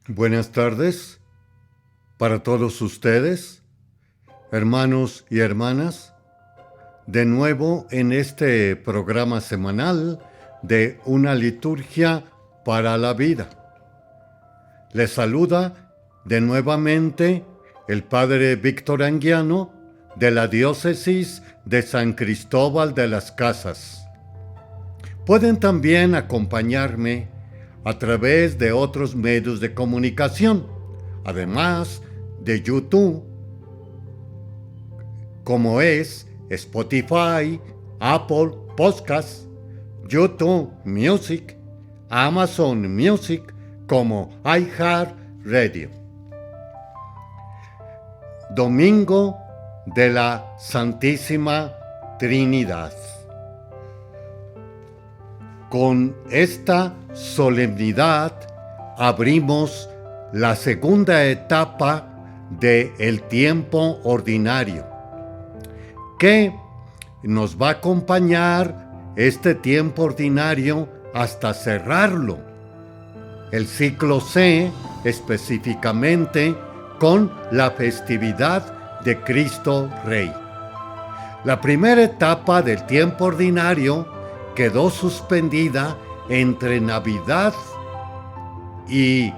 Buenas tardes para todos ustedes, hermanos y hermanas, de nuevo en este programa semanal de Una Liturgia para la Vida. Les saluda de nuevamente el Padre Víctor Anguiano de la Diócesis de San Cristóbal de las Casas. Pueden también acompañarme a través de otros medios de comunicación, además de YouTube, como es Spotify, Apple Podcasts, YouTube Music, Amazon Music, como iHeartRadio. Domingo de la Santísima Trinidad. Con esta solemnidad abrimos la segunda etapa del tiempo ordinario, que nos va a acompañar este tiempo ordinario hasta cerrarlo. El ciclo C, específicamente con la festividad de Cristo Rey. La primera etapa del tiempo ordinario quedó suspendida entre Navidad y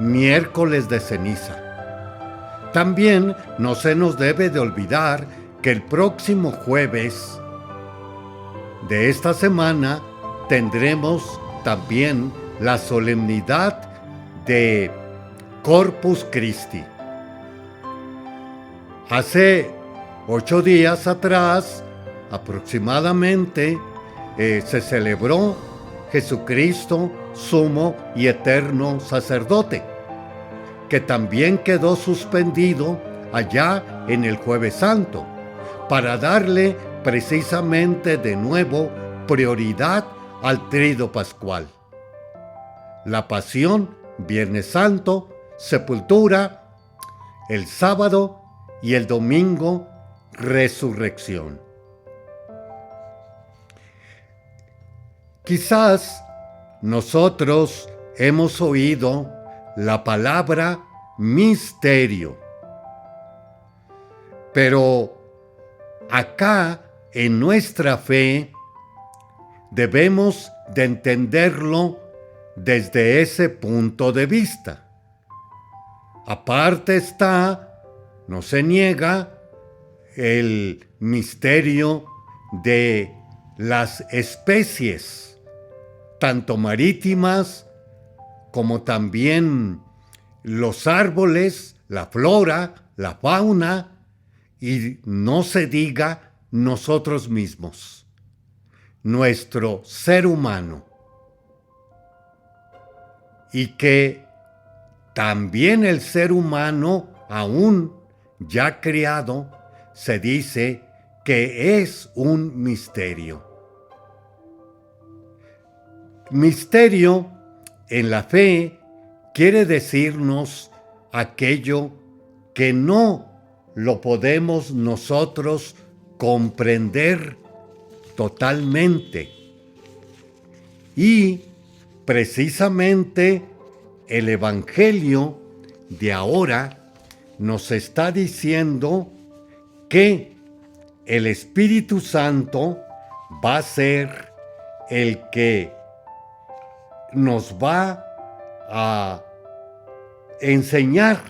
miércoles de ceniza. También no se nos debe de olvidar que el próximo jueves de esta semana tendremos también la solemnidad de Corpus Christi. Hace 8 días atrás, aproximadamente, se celebró Jesucristo, sumo y eterno sacerdote, que también quedó suspendido allá en el Jueves Santo, para darle precisamente de nuevo prioridad al Tríodo Pascual. La Pasión, Viernes Santo, Sepultura, el sábado y el domingo, Resurrección. Quizás nosotros hemos oído la palabra misterio, pero acá en nuestra fe debemos de entenderlo desde ese punto de vista. Aparte está, no se niega, el misterio de las especies, tanto marítimas como también los árboles, la flora, la fauna, y no se diga nosotros mismos, nuestro ser humano. Y que también el ser humano, aún ya creado, se dice que es un misterio. Misterio en la fe quiere decirnos aquello que no lo podemos nosotros comprender totalmente. Y precisamente el Evangelio de ahora nos está diciendo que el Espíritu Santo va a ser el que nos va a enseñar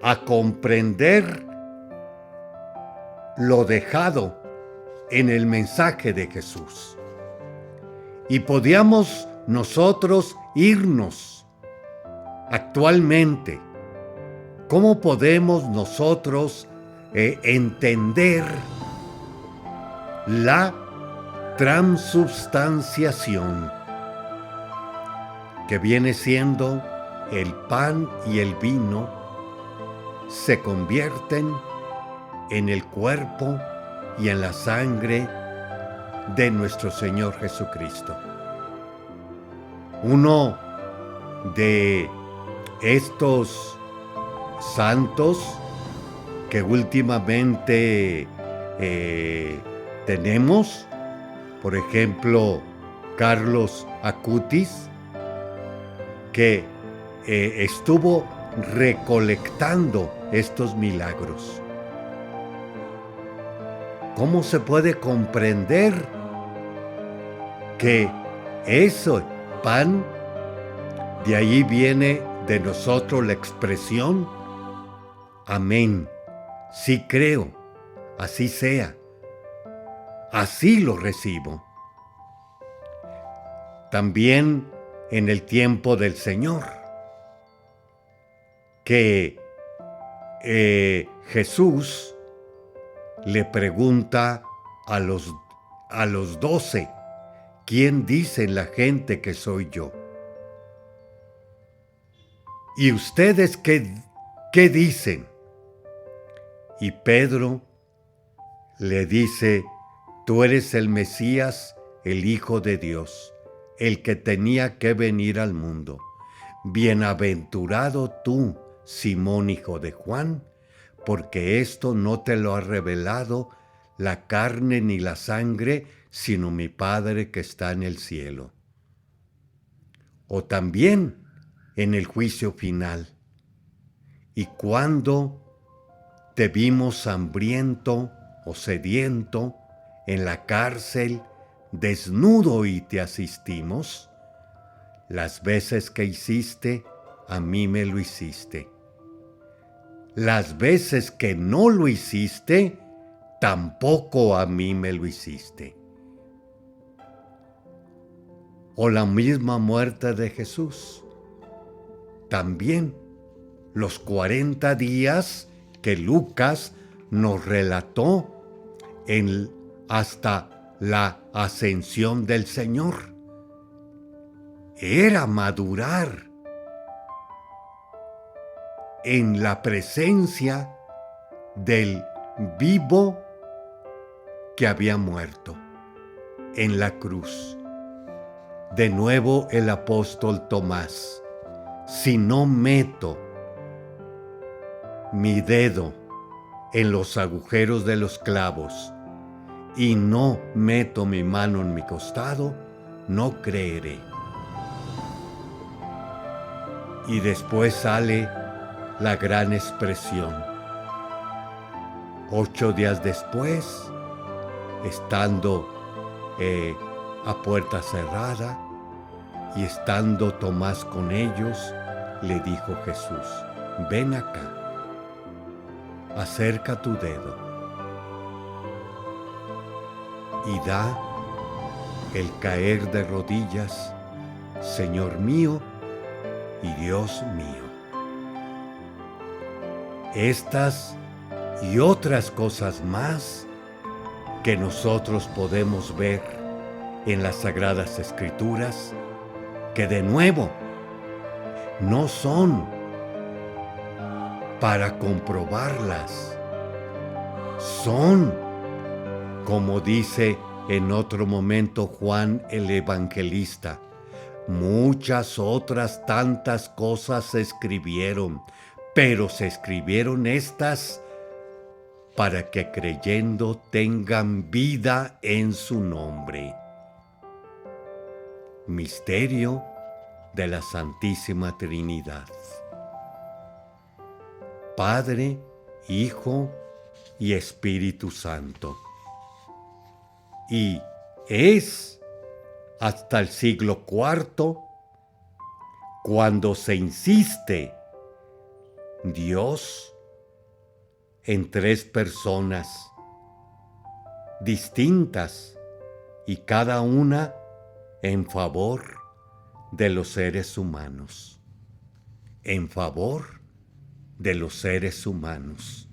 a comprender lo dejado en el mensaje de Jesús. Y podíamos nosotros irnos actualmente. ¿Cómo podemos nosotros entender la transubstanciación, que viene siendo el pan y el vino se convierten en el cuerpo y en la sangre de nuestro Señor Jesucristo? Uno de estos santos que últimamente tenemos, por ejemplo, Carlos Acutis, que estuvo recolectando estos milagros. ¿Cómo se puede comprender que ese pan, de ahí viene de nosotros la expresión amén? Sí creo, así sea, así lo recibo. También en el tiempo del Señor, que Jesús le pregunta a los 12, ¿quién dice la gente que soy yo? ¿Y ustedes qué dicen? Y Pedro le dice, tú eres el Mesías, el Hijo de Dios, el que tenía que venir al mundo. Bienaventurado tú, Simón, hijo de Juan, porque esto no te lo ha revelado la carne ni la sangre, sino mi Padre que está en el cielo. O también en el juicio final. Y cuando te vimos hambriento o sediento en la cárcel, desnudo y te asistimos, las veces que hiciste, a mí me lo hiciste. Las veces que no lo hiciste, tampoco a mí me lo hiciste. O la misma muerte de Jesús. También los 40 días que Lucas nos relató hasta la ascensión del Señor. Era madurar en la presencia del vivo que había muerto en la cruz. De nuevo el apóstol Tomás, si no meto mi dedo en los agujeros de los clavos y no meto mi mano en mi costado, no creeré. Y después sale la gran expresión. 8 días después, estando a puerta cerrada y estando Tomás con ellos, le dijo Jesús, ven acá, acerca tu dedo y da el caer de rodillas, Señor mío y Dios mío. Estas y otras cosas más que nosotros podemos ver en las Sagradas Escrituras, que de nuevo no son para comprobarlas, son, como dice en otro momento Juan el Evangelista, muchas otras tantas cosas se escribieron, pero se escribieron estas para que creyendo tengan vida en su nombre. Misterio de la Santísima Trinidad. Padre, Hijo y Espíritu Santo. Y es hasta el siglo IV cuando se insiste Dios en 3 personas distintas y cada una en favor de los seres humanos. En favor de los seres humanos.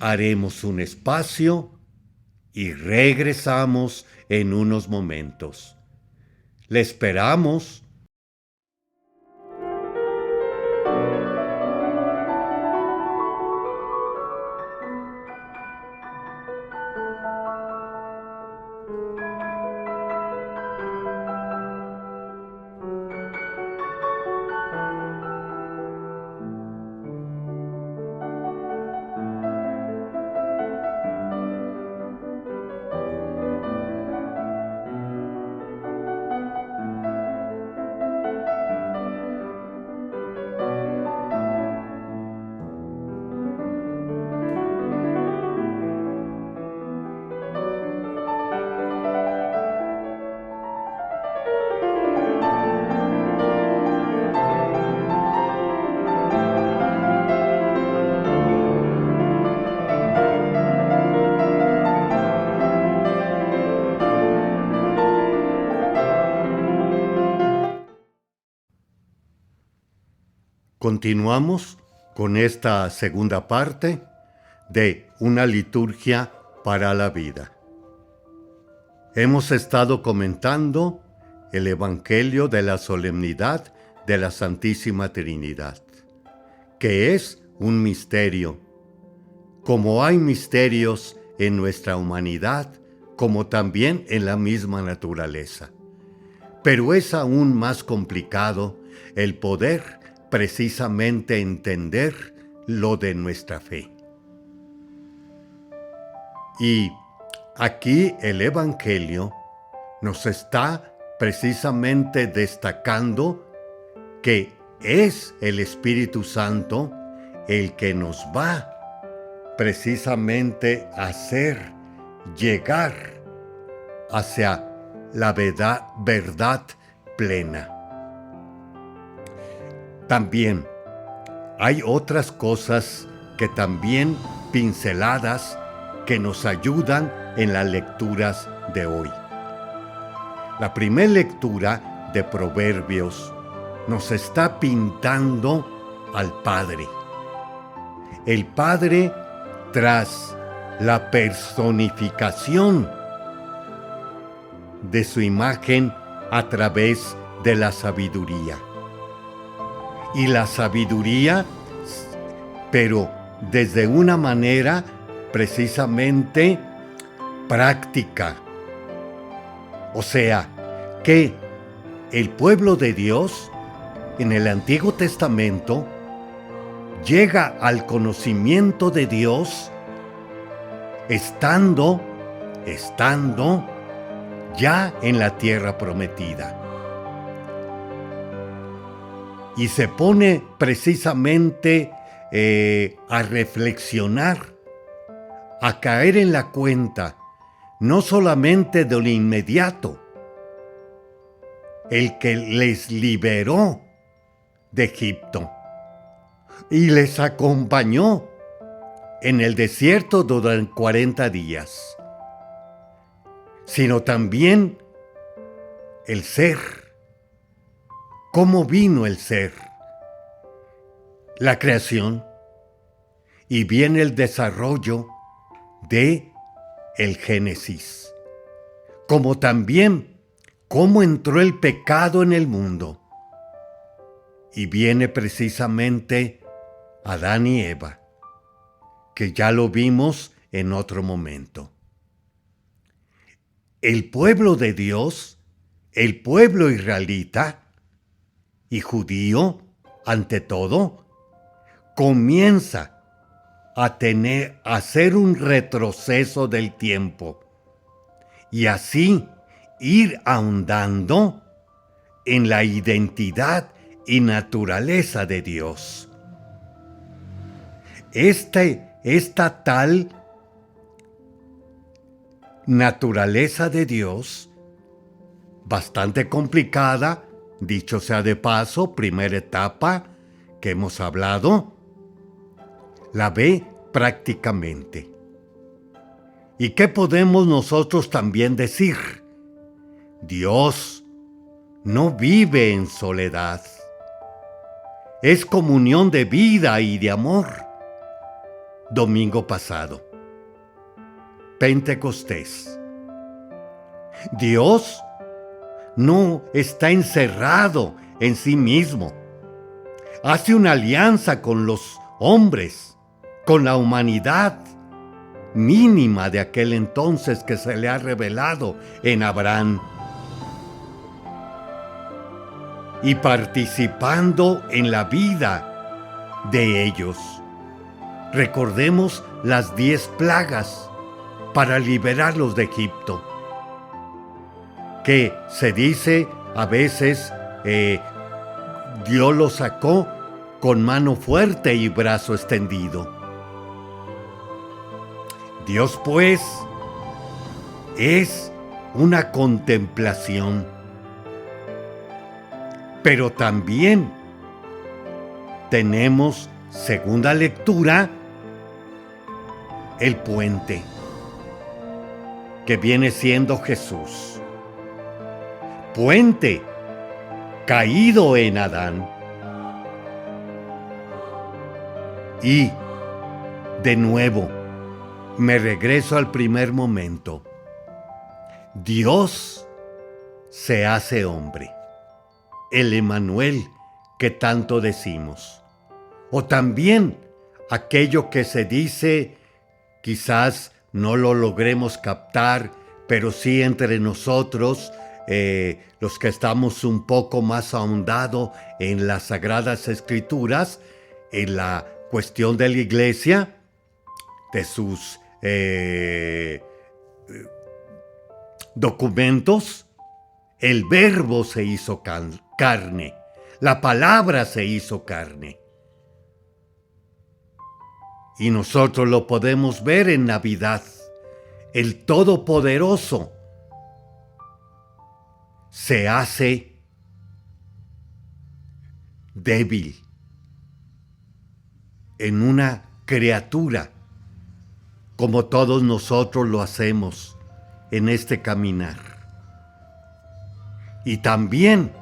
Haremos un espacio y regresamos en unos momentos. Le esperamos. Continuamos con esta segunda parte de una liturgia para la vida. Hemos estado comentando el Evangelio de la solemnidad de la Santísima Trinidad, que es un misterio. Como hay misterios en nuestra humanidad, como también en la misma naturaleza. Pero es aún más complicado el poder precisamente entender lo de nuestra fe. Y aquí el Evangelio nos está precisamente destacando que es el Espíritu Santo el que nos va precisamente a hacer llegar hacia la verdad plena. También hay otras cosas que también pinceladas que nos ayudan en las lecturas de hoy. La primera lectura de Proverbios nos está pintando al Padre. El Padre tras la personificación de su imagen a través de la sabiduría. Y la sabiduría, pero desde una manera precisamente práctica. O sea, que el pueblo de Dios en el Antiguo Testamento llega al conocimiento de Dios estando ya en la tierra prometida. Y se pone precisamente a reflexionar, a caer en la cuenta, no solamente de lo inmediato, el que les liberó de Egipto y les acompañó en el desierto durante 40 días, sino también el ser. ¿Cómo vino el ser? La creación, y viene el desarrollo de el Génesis, como también cómo entró el pecado en el mundo, y viene precisamente Adán y Eva, que ya lo vimos en otro momento. El pueblo de Dios, el pueblo israelita y judío, ante todo, comienza a hacer un retroceso del tiempo y así ir ahondando en la identidad y naturaleza de Dios. Esta tal naturaleza de Dios, bastante complicada, dicho sea de paso, primera etapa que hemos hablado, la ve prácticamente. ¿Y qué podemos nosotros también decir? Dios no vive en soledad. Es comunión de vida y de amor. Domingo pasado. Pentecostés. Dios no está encerrado en sí mismo. Hace una alianza con los hombres, con la humanidad mínima de aquel entonces que se le ha revelado en Abraham. Y participando en la vida de ellos. Recordemos las 10 plagas para liberarlos de Egipto, que se dice a veces Dios los sacó con mano fuerte y brazo extendido. Dios, pues, es una contemplación, pero también tenemos, segunda lectura, el puente, que viene siendo Jesús. Puente caído en Adán, Y, de nuevo, me regreso al primer momento. Dios se hace hombre, el Emmanuel que tanto decimos. O también aquello que se dice, quizás no lo logremos captar, pero sí entre nosotros, los que estamos un poco más ahondados en las Sagradas Escrituras, en la cuestión de la Iglesia, de sus documentos, el Verbo se hizo carne, la palabra se hizo carne. Y nosotros lo podemos ver en Navidad. El Todopoderoso se hace débil en una criatura, como todos nosotros lo hacemos en este caminar. Y también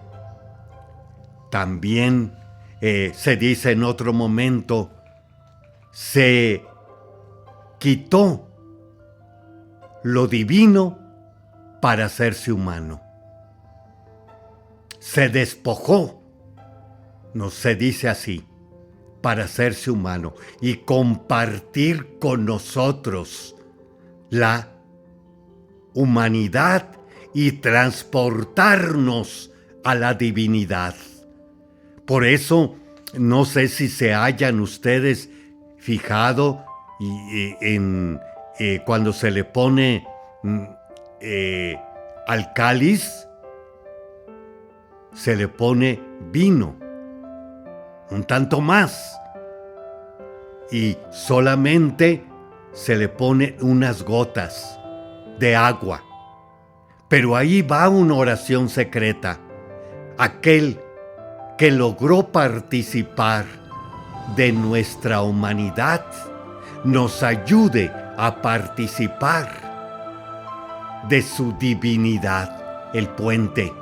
se dice en otro momento, se quitó lo divino para hacerse humano. Se despojó, no se dice así, para hacerse humano y compartir con nosotros la humanidad y transportarnos a la divinidad. Por eso, no sé si se hayan ustedes fijado cuando se le pone al cáliz, se le pone vino, un tanto más, y solamente se le pone unas gotas de agua. Pero ahí va una oración secreta. Aquel que logró participar de nuestra humanidad nos ayude a participar de su divinidad, el puente.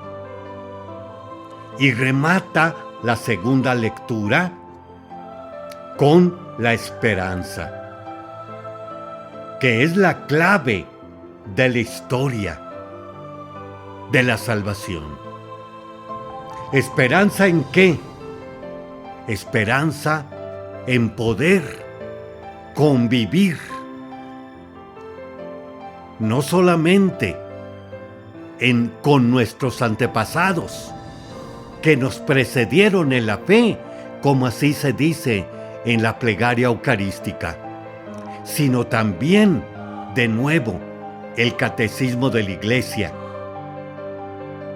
Y remata la segunda lectura con la esperanza, que es la clave de la historia de la salvación. ¿Esperanza en qué? Esperanza en poder convivir, no solamente con nuestros antepasados, que nos precedieron en la fe, como así se dice en la plegaria eucarística, sino también, de nuevo, el catecismo de la Iglesia,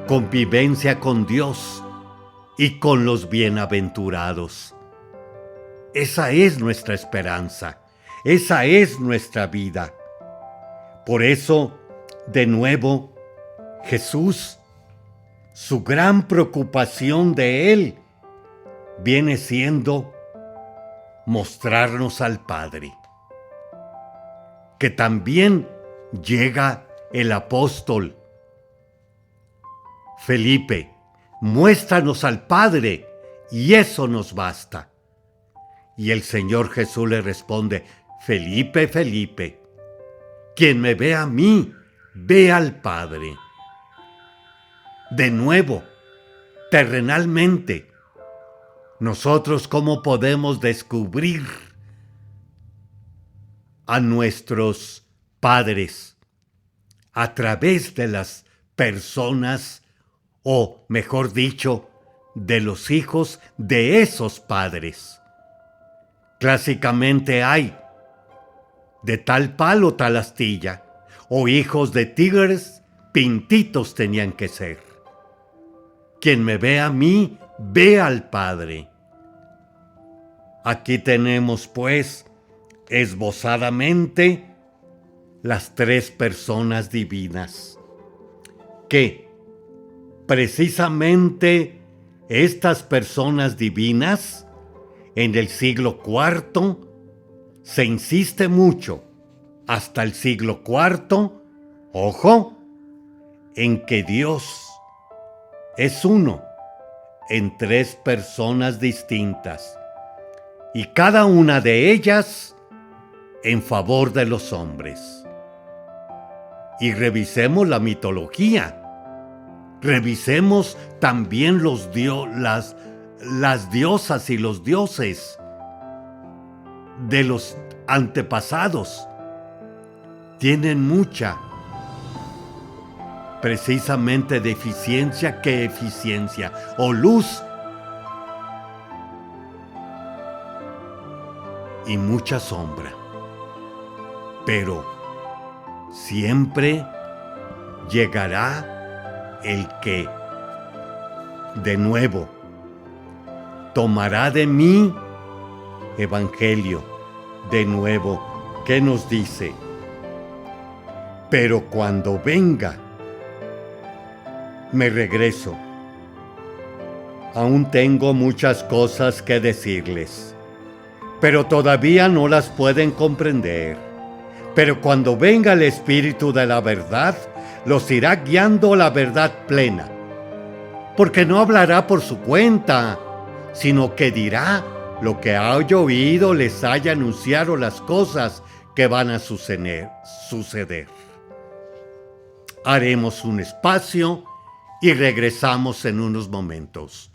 convivencia con Dios y con los bienaventurados. Esa es nuestra esperanza, esa es nuestra vida. Por eso, de nuevo, Jesús, su gran preocupación de Él viene siendo mostrarnos al Padre. Que también llega el apóstol Felipe, muéstranos al Padre y eso nos basta. Y el Señor Jesús le responde, Felipe, Felipe, quien me ve a mí, ve al Padre. De nuevo, terrenalmente, nosotros cómo podemos descubrir a nuestros padres a través de las personas, o mejor dicho, de los hijos de esos padres. Clásicamente hay de tal palo tal astilla, o hijos de tigres, pintitos tenían que ser. Quien me ve a mí, ve al Padre. Aquí tenemos, pues, esbozadamente, las tres personas divinas, que precisamente estas personas divinas, en el siglo IV, se insiste mucho, hasta el siglo IV, ojo, en que Dios es uno en tres personas distintas, y cada una de ellas en favor de los hombres. Y revisemos la mitología. Revisemos también las diosas y los dioses de los antepasados. Tienen mucha, precisamente, deficiencia que eficiencia, o luz, y mucha sombra. Pero siempre llegará el que, de nuevo, tomará de mi evangelio, de nuevo, que nos dice: pero cuando venga, me regreso. Aún tengo muchas cosas que decirles, pero todavía no las pueden comprender. Pero cuando venga el Espíritu de la verdad, los irá guiando a la verdad plena. Porque no hablará por su cuenta, sino que dirá lo que haya oído, les haya anunciado las cosas que van a suceder. Haremos un espacio y regresamos en unos momentos.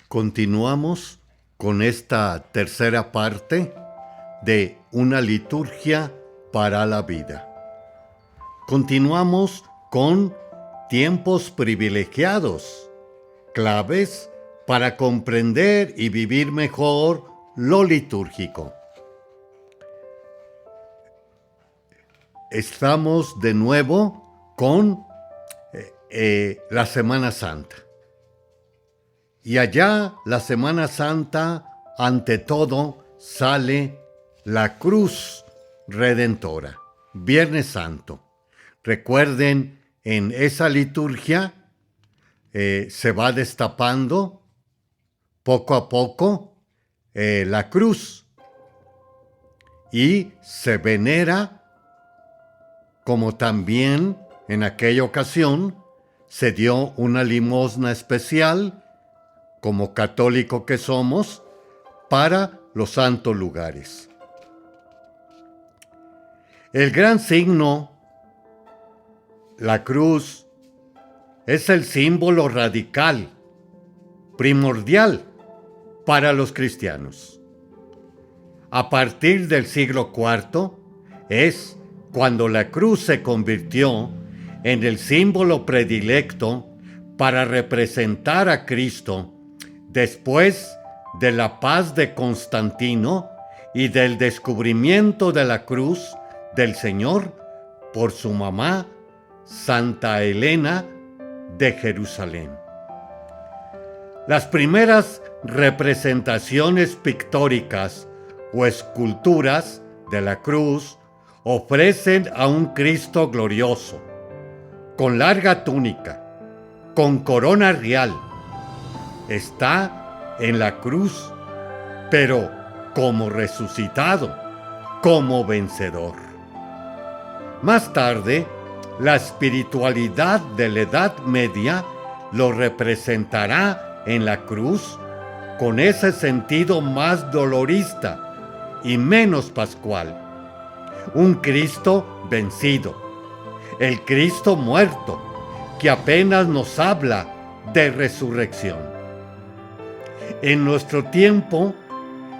Continuamos con esta tercera parte de una liturgia para la vida. Continuamos con tiempos privilegiados, claves para comprender y vivir mejor lo litúrgico. Estamos de nuevo con la Semana Santa. Y allá, la Semana Santa, ante todo, sale la cruz redentora, Viernes Santo. Recuerden, en esa liturgia se va destapando poco a poco la cruz y se venera, como también en aquella ocasión se dio una limosna especial, como católico que somos, para los santos lugares. El gran signo, la cruz, es el símbolo radical, primordial para los cristianos. A partir del siglo IV es cuando la cruz se convirtió en el símbolo predilecto para representar a Cristo después de la paz de Constantino y del descubrimiento de la cruz del Señor por su mamá, Santa Elena de Jerusalén. Las primeras representaciones pictóricas o esculturas de la cruz ofrecen a un Cristo glorioso, con larga túnica, con corona real. Está en la cruz, pero como resucitado, como vencedor. Más tarde, la espiritualidad de la Edad Media lo representará en la cruz con ese sentido más dolorista y menos pascual. Un Cristo vencido, el Cristo muerto, que apenas nos habla de resurrección. En nuestro tiempo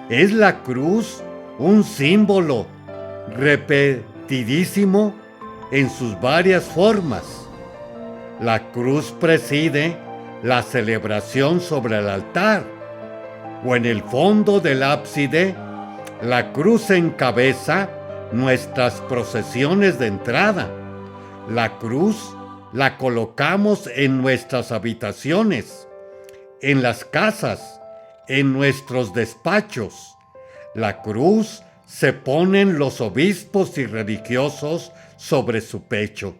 es la cruz un símbolo repetidísimo en sus varias formas. La cruz preside la celebración sobre el altar, o en el fondo del ábside, la cruz encabeza nuestras procesiones de entrada. La cruz la colocamos en nuestras habitaciones, en las casas, en nuestros despachos. La cruz se ponen los obispos y religiosos sobre su pecho.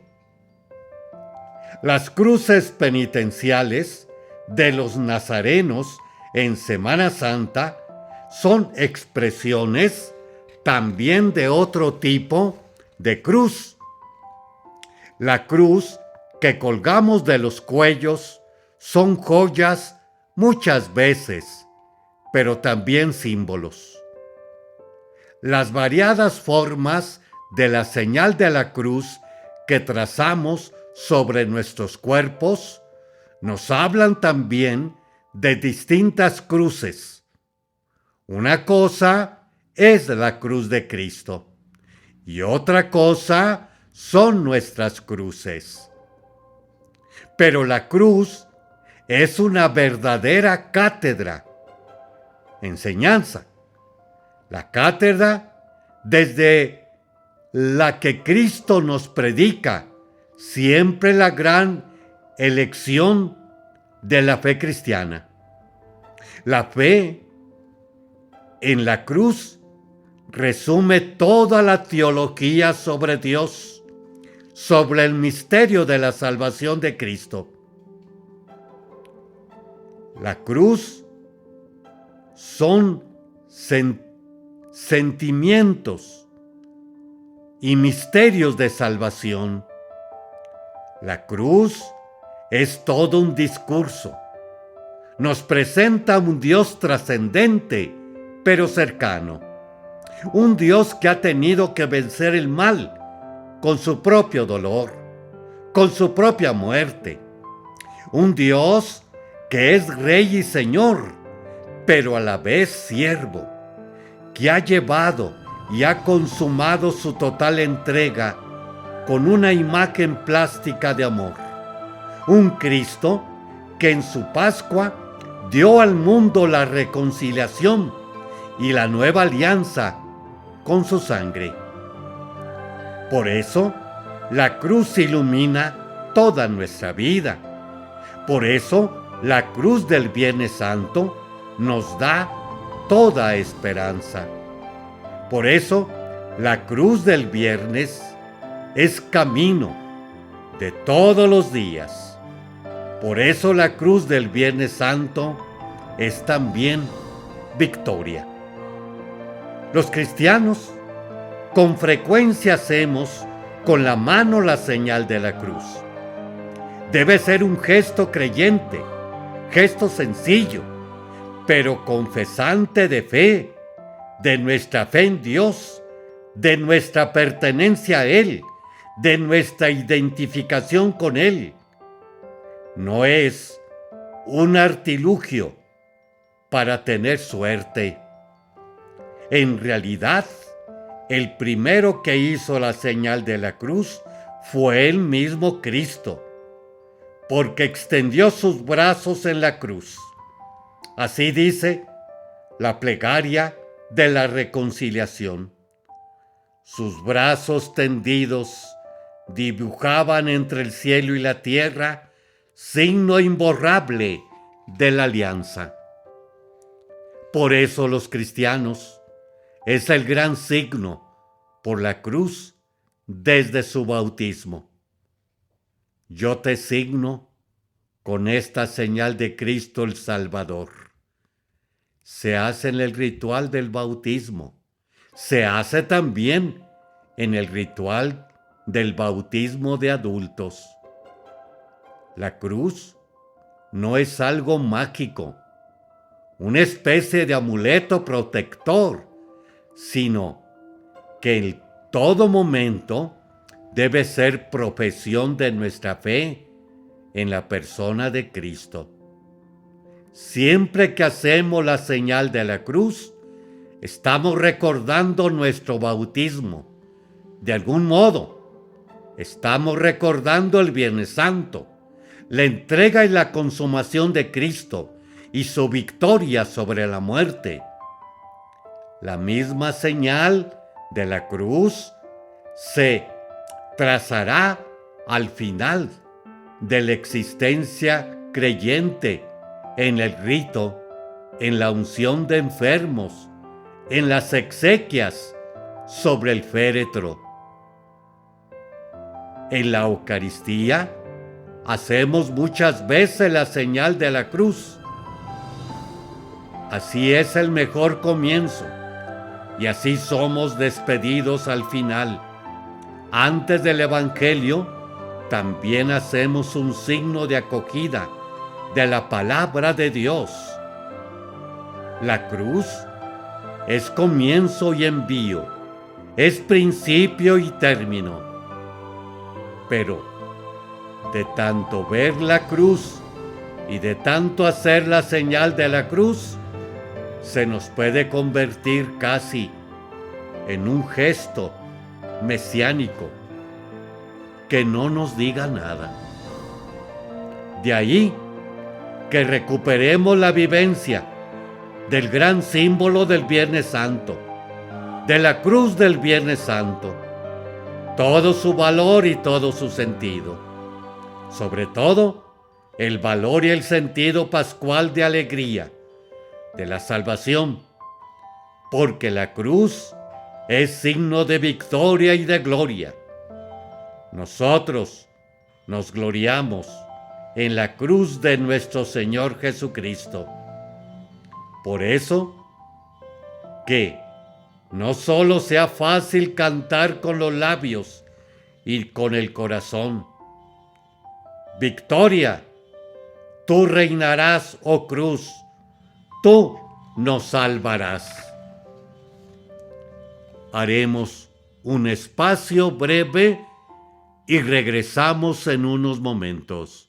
Las cruces penitenciales de los nazarenos en Semana Santa son expresiones también de otro tipo de cruz. La cruz que colgamos de los cuellos son joyas muchas veces, pero también símbolos. Las variadas formas de la señal de la cruz que trazamos sobre nuestros cuerpos nos hablan también de distintas cruces. Una cosa es la cruz de Cristo y otra cosa son nuestras cruces. Pero la cruz es una verdadera cátedra, enseñanza. La cátedra desde la que Cristo nos predica, siempre la gran elección de la fe cristiana. La fe en la cruz resume toda la teología sobre Dios, sobre el misterio de la salvación de Cristo. La cruz son sentimientos y misterios de salvación. La cruz es todo un discurso. Nos presenta un Dios trascendente, pero cercano. Un Dios que ha tenido que vencer el mal con su propio dolor, con su propia muerte. Un Dios que es Rey y Señor, pero a la vez siervo, que ha llevado y ha consumado su total entrega con una imagen plástica de amor. Un Cristo que en su Pascua dio al mundo la reconciliación y la nueva alianza con su sangre. Por eso, la cruz ilumina toda nuestra vida. Por eso, la cruz del Viernes Santo nos da toda esperanza. Por eso, la cruz del viernes es camino de todos los días. Por eso la cruz del Viernes Santo es también victoria. Los cristianos con frecuencia hacemos con la mano la señal de la cruz. Debe ser un gesto creyente, gesto sencillo, pero confesante de fe, de nuestra fe en Dios, de nuestra pertenencia a Él, de nuestra identificación con Él. No es un artilugio para tener suerte. En realidad, el primero que hizo la señal de la cruz fue el mismo Cristo, porque extendió sus brazos en la cruz. Así dice la plegaria de la reconciliación. Sus brazos tendidos dibujaban entre el cielo y la tierra signo imborrable de la alianza. Por eso los cristianos es el gran signo por la cruz desde su bautismo. Yo te signo con esta señal de Cristo el Salvador. Se hace en el ritual del bautismo. Se hace también en el ritual del bautismo de adultos. La cruz no es algo mágico, una especie de amuleto protector, sino que en todo momento debe ser profesión de nuestra fe en la persona de Cristo. Siempre que hacemos la señal de la cruz, estamos recordando nuestro bautismo. De algún modo, estamos recordando el Viernes Santo, la entrega y la consumación de Cristo y su victoria sobre la muerte. La misma señal de la cruz se trazará al final de la existencia creyente en el rito, en la unción de enfermos, en las exequias sobre el féretro. En la Eucaristía hacemos muchas veces la señal de la cruz. Así es el mejor comienzo y así somos despedidos al final. Antes del Evangelio también hacemos un signo de acogida de la palabra de Dios. La cruz es comienzo y envío, es principio y término. Pero de tanto ver la cruz y de tanto hacer la señal de la cruz, se nos puede convertir casi en un gesto mesiánico que no nos diga nada. De ahí que recuperemos la vivencia del gran símbolo del Viernes Santo, de la cruz del Viernes Santo, todo su valor y todo su sentido. Sobre todo, el valor y el sentido pascual de alegría, de la salvación, porque la cruz es signo de victoria y de gloria. Nosotros nos gloriamos en la cruz de nuestro Señor Jesucristo. Por eso, que no solo sea fácil cantar con los labios y con el corazón. Victoria, tú reinarás, oh cruz, tú nos salvarás. Haremos un espacio breve y regresamos en unos momentos.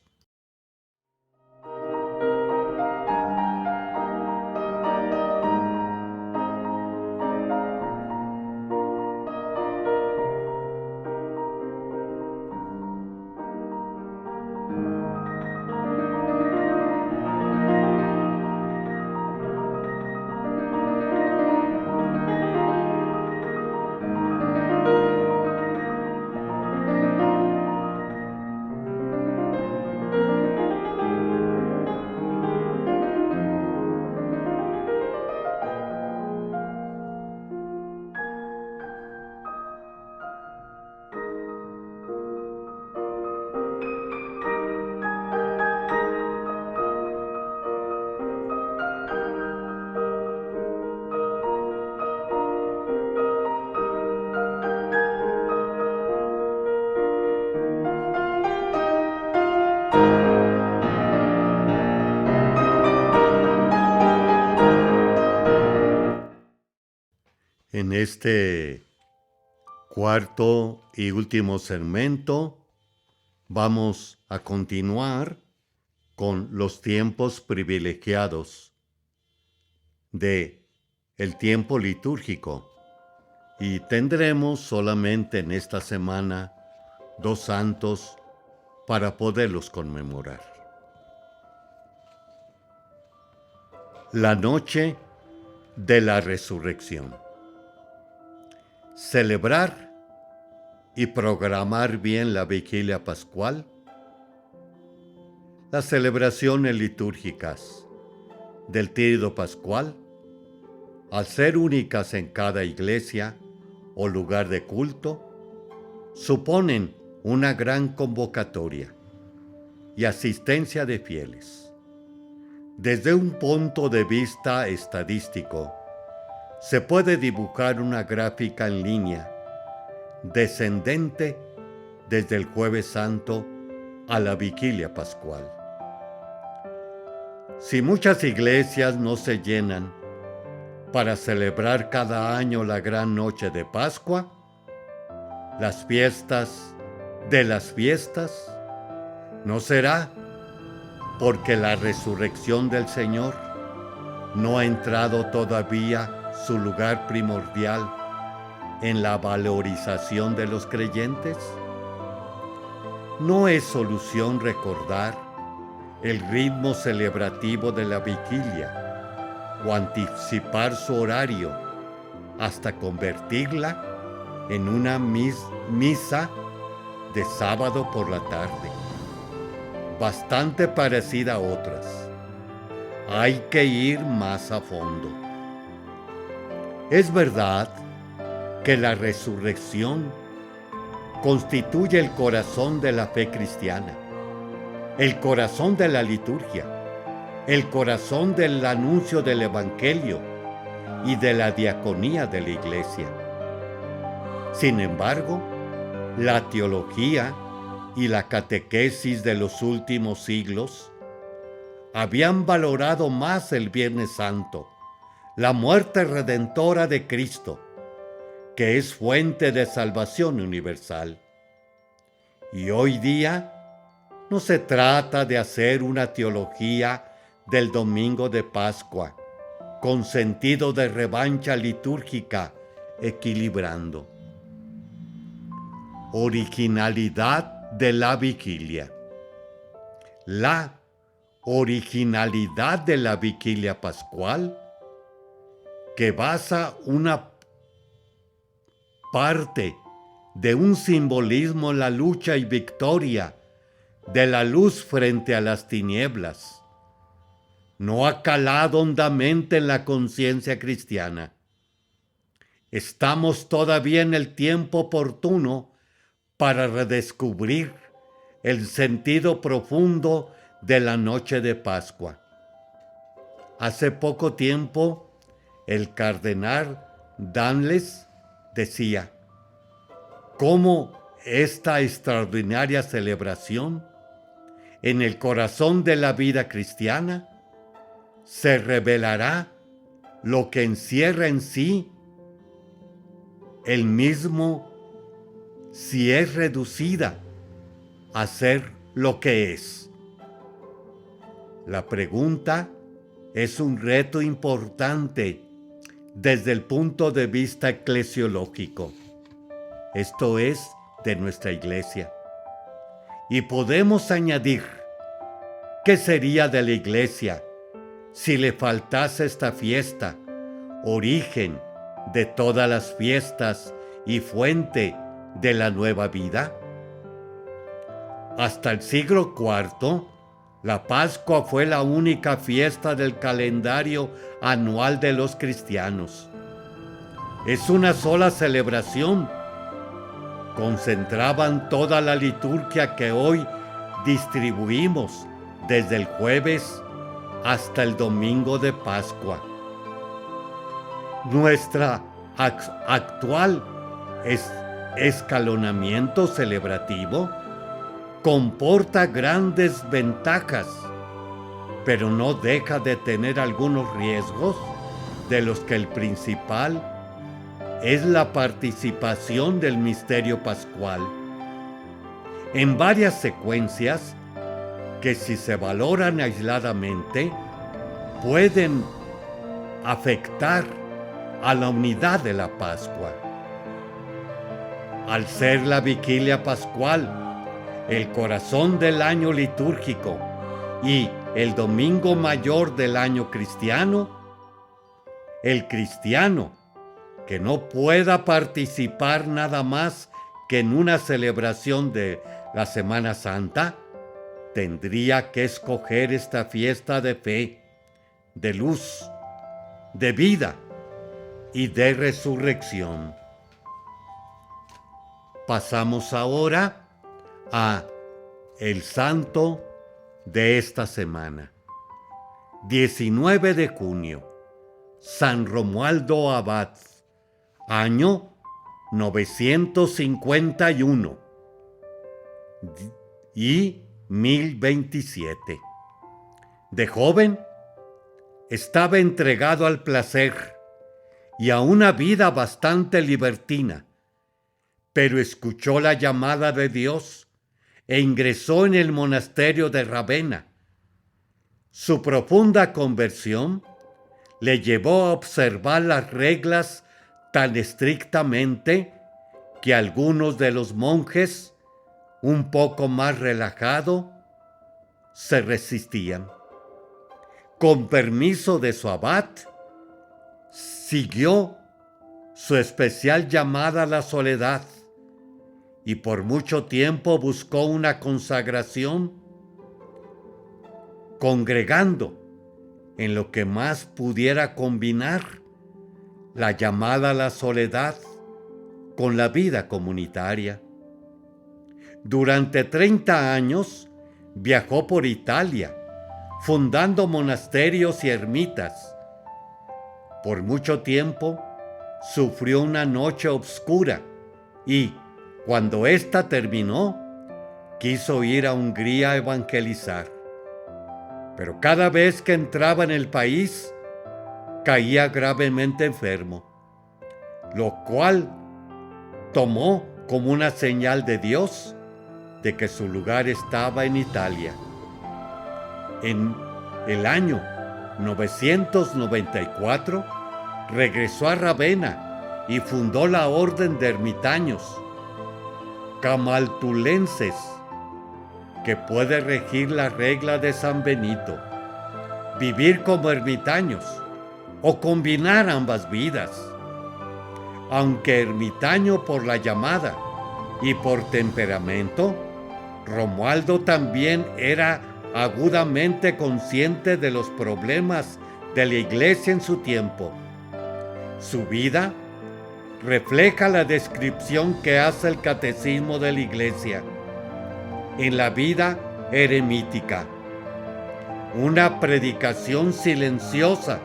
En este cuarto y último segmento vamos a continuar con los tiempos privilegiados de el tiempo litúrgico y tendremos solamente en esta semana 2 santos para poderlos conmemorar. La noche de la resurrección. Celebrar y programar bien la vigilia pascual. Las celebraciones litúrgicas del Tríodo Pascual, al ser únicas en cada iglesia o lugar de culto, suponen una gran convocatoria y asistencia de fieles. Desde un punto de vista estadístico, se puede dibujar una gráfica en línea descendente desde el Jueves Santo a la Vigilia Pascual. Si muchas iglesias no se llenan para celebrar cada año la gran noche de Pascua, las fiestas de las fiestas, no será porque la resurrección del Señor no ha entrado todavía su lugar primordial en la valorización de los creyentes. No es solución recordar el ritmo celebrativo de la vigilia o anticipar su horario hasta convertirla en una misa de sábado por la tarde, bastante parecida a otras. Hay que ir más a fondo. Es verdad que la resurrección constituye el corazón de la fe cristiana, el corazón de la liturgia, el corazón del anuncio del Evangelio y de la diaconía de la Iglesia. Sin embargo, la teología y la catequesis de los últimos siglos habían valorado más el Viernes Santo, la muerte redentora de Cristo, que es fuente de salvación universal. Y hoy día no se trata de hacer una teología del domingo de Pascua, con sentido de revancha litúrgica, equilibrando. Originalidad de la vigilia. La originalidad de la vigilia pascual, que basa una parte de un simbolismo en la lucha y victoria de la luz frente a las tinieblas, no ha calado hondamente en la conciencia cristiana. Estamos todavía en el tiempo oportuno para redescubrir el sentido profundo de la noche de Pascua. Hace poco tiempo, el cardenal Danles decía cómo esta extraordinaria celebración en el corazón de la vida cristiana se revelará lo que encierra en sí el mismo si es reducida a ser lo que es. La pregunta es un reto importante desde el punto de vista eclesiológico, esto es, de nuestra Iglesia. Y podemos añadir, ¿qué sería de la Iglesia si le faltase esta fiesta, origen de todas las fiestas y fuente de la nueva vida? Hasta el siglo IV, la Pascua fue la única fiesta del calendario anual de los cristianos. Es una sola celebración. Concentraban toda la liturgia que hoy distribuimos desde el jueves hasta el domingo de Pascua. Nuestra actual escalonamiento celebrativo comporta grandes ventajas, pero no deja de tener algunos riesgos, de los que el principal es la participación del misterio pascual en varias secuencias que, si se valoran aisladamente, pueden afectar a la unidad de la Pascua. Al ser la vigilia pascual el corazón del año litúrgico y el domingo mayor del año cristiano, el cristiano que no pueda participar nada más que en una celebración de la Semana Santa, tendría que escoger esta fiesta de fe, de luz, de vida y de resurrección. Pasamos ahora a el santo de esta semana. 19 de junio, San Romualdo Abad, año 951 y 1027. De joven, estaba entregado al placer y a una vida bastante libertina, pero escuchó la llamada de Dios e ingresó en el monasterio de Ravenna, Su profunda conversión le llevó a observar las reglas tan estrictamente que algunos de los monjes, un poco más relajados, se resistían. Con permiso de su abad, siguió su especial llamada a la soledad y por mucho tiempo buscó una consagración congregando en lo que más pudiera combinar la llamada a la soledad con la vida comunitaria. Durante 30 años viajó por Italia, fundando monasterios y ermitas. Por mucho tiempo sufrió una noche oscura y, cuando ésta terminó, quiso ir a Hungría a evangelizar. Pero cada vez que entraba en el país, caía gravemente enfermo, lo cual tomó como una señal de Dios de que su lugar estaba en Italia. En el año 994 regresó a Ravenna y fundó la Orden de Ermitaños Camaltulenses, que puede regir la regla de San Benito: vivir como ermitaños o combinar ambas vidas. Aunque ermitaño por la llamada y por temperamento, Romualdo también era agudamente consciente de los problemas de la Iglesia en su tiempo. Su vida refleja la descripción que hace el Catecismo de la Iglesia en la vida eremítica, una predicación silenciosa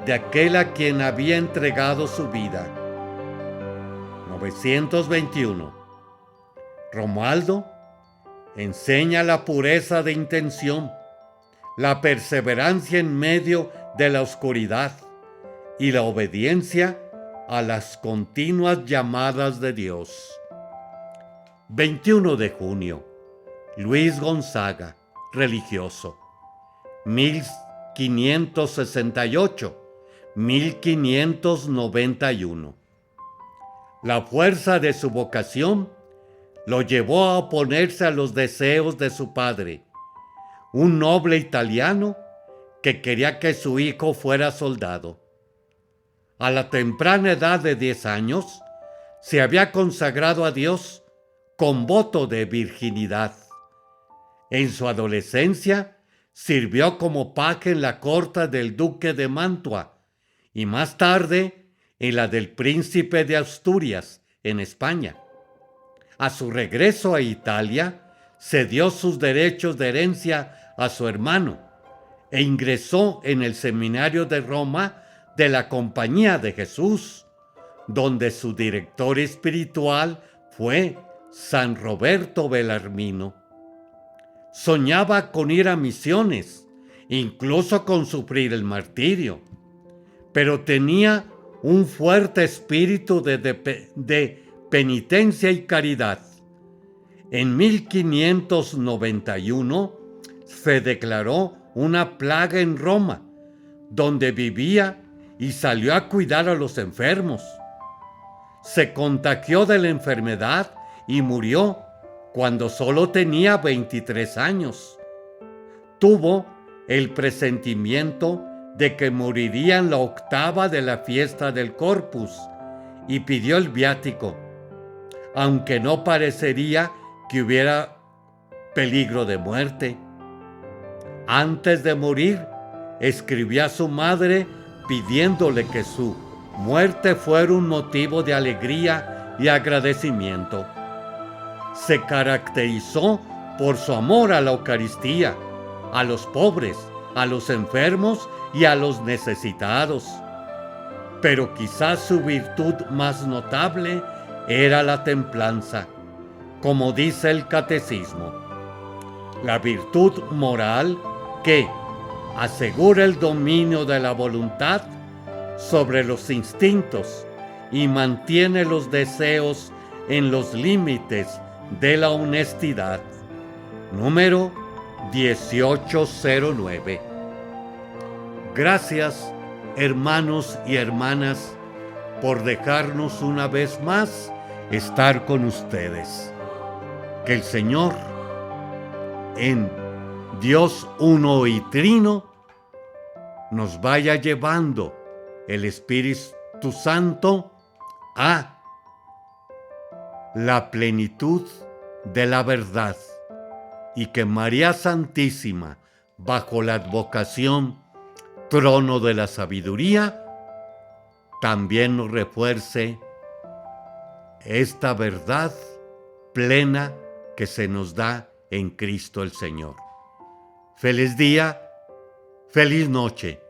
de aquel a quien había entregado su vida. 921. Romualdo enseña la pureza de intención, la perseverancia en medio de la oscuridad y la obediencia a las continuas llamadas de Dios. 21 de junio. Luis Gonzaga, religioso. 1568-1591. La fuerza de su vocación lo llevó a oponerse a los deseos de su padre, un noble italiano que quería que su hijo fuera soldado. A la temprana edad de 10 años, se había consagrado a Dios con voto de virginidad. En su adolescencia, sirvió como paje en la corte del duque de Mantua y más tarde en la del príncipe de Asturias, en España. A su regreso a Italia, cedió sus derechos de herencia a su hermano e ingresó en el seminario de Roma de la Compañía de Jesús, donde su director espiritual fue San Roberto Bellarmino. Soñaba con ir a misiones, incluso con sufrir el martirio, pero tenía un fuerte espíritu de penitencia y caridad. En 1591 se declaró una plaga en Roma, donde vivía y salió a cuidar a los enfermos. Se contagió de la enfermedad y murió cuando solo tenía 23 años. Tuvo el presentimiento de que moriría en la octava de la fiesta del Corpus y pidió el viático, aunque no parecería que hubiera peligro de muerte. Antes de morir, escribió a su madre pidiéndole que su muerte fuera un motivo de alegría y agradecimiento. Se caracterizó por su amor a la Eucaristía, a los pobres, a los enfermos y a los necesitados. Pero quizás su virtud más notable era la templanza, como dice el Catecismo, la virtud moral que asegura el dominio de la voluntad sobre los instintos y mantiene los deseos en los límites de la honestidad. Número 1809. Gracias, hermanos y hermanas, por dejarnos una vez más estar con ustedes. Que el Señor, en Dios uno y trino, nos vaya llevando el Espíritu Santo a la plenitud de la verdad, y que María Santísima, bajo la advocación trono de la sabiduría, también nos refuerce esta verdad plena que se nos da en Cristo el Señor. Feliz día, feliz noche.